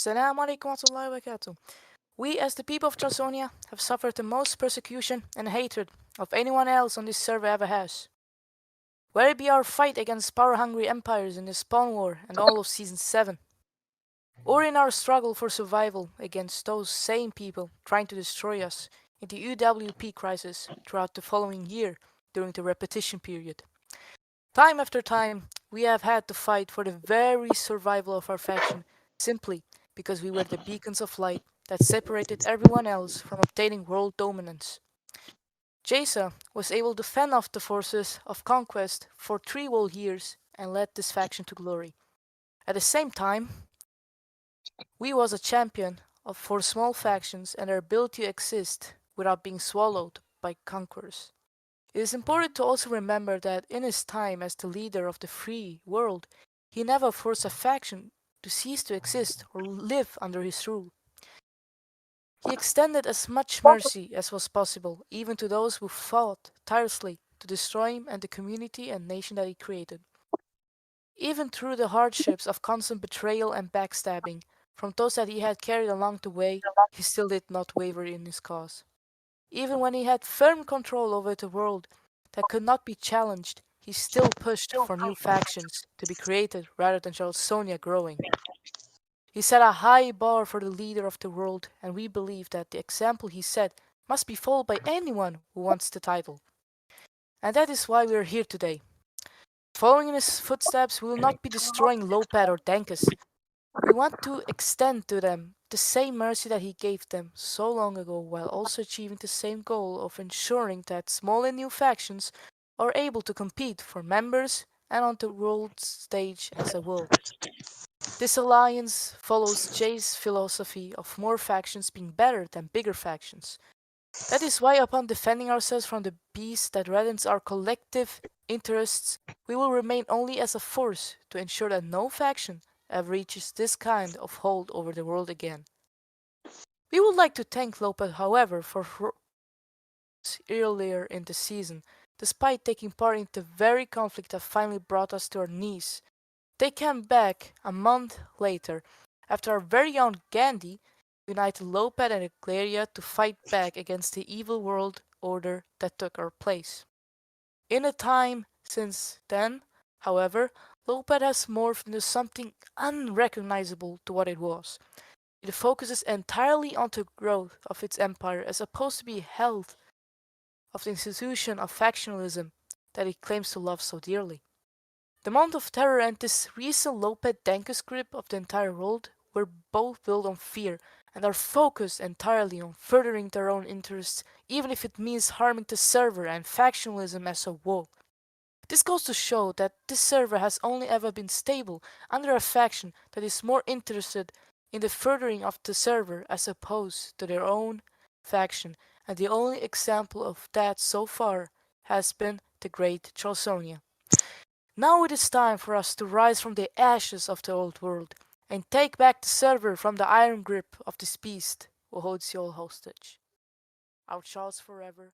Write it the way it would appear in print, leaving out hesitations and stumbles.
Assalamu alaikum wa rahmatullahi wa barakatuh. We, as the people of Transonia, have suffered the most persecution and hatred of anyone else on this server ever has. Whether it be our fight against power-hungry empires in the Spawn War and all of Season 7, or in our struggle for survival against those same people trying to destroy us in the UWP crisis throughout the following year during the repetition period. Time after time, we have had to fight for the very survival of our faction simply because we were the beacons of light that separated everyone else from obtaining world dominance. Jaisa was able to fend off the forces of conquest for 3 whole years and led this faction to glory. At the same time, we was a champion for small factions and their ability to exist without being swallowed by conquerors. It is important to also remember that in his time as the leader of the free world, he never forced a faction to cease to exist or live under his rule. He extended as much mercy as was possible, even to those who fought tirelessly to destroy him and the community and nation that he created. Even through the hardships of constant betrayal and backstabbing from those that he had carried along the way, he still did not waver in his cause. Even when he had firm control over the world that could not be challenged, he still pushed for new factions to be created rather than Charlesonia growing. He set a high bar for the leader of the world, and we believe that the example he set must be followed by anyone who wants the title. And that is why we are here today. Following in his footsteps, we will not be destroying Lopad or Dankes. We want to extend to them the same mercy that he gave them so long ago, while also achieving the same goal of ensuring that small and new factions are able to compete for members and on the world stage as a whole. This alliance follows Jay's philosophy of more factions being better than bigger factions. That is why, upon defending ourselves from the beast that threatens our collective interests, we will remain only as a force to ensure that no faction ever reaches this kind of hold over the world again. We would like to thank Lopez, however, for earlier in the season, despite taking part in the very conflict that finally brought us to our knees. They came back a month later, after our very own Gandhi united Lopez and Eclaria to fight back against the evil world order that took our place. In the time since then, however, Lopez has morphed into something unrecognizable to what it was. It focuses entirely on the growth of its empire as opposed to be held of the institution of factionalism that it claims to love so dearly. The Mount of Terror and this recent Lopez Dankes grip of the entire world were both built on fear and are focused entirely on furthering their own interests, even if it means harming the server and factionalism as a whole. This goes to show that this server has only ever been stable under a faction that is more interested in the furthering of the server as opposed to their own faction, and the only example of that so far has been the Great Charlesonia. Now it is time for us to rise from the ashes of the old world and take back the server from the iron grip of this beast who holds you all hostage. Our Charles forever,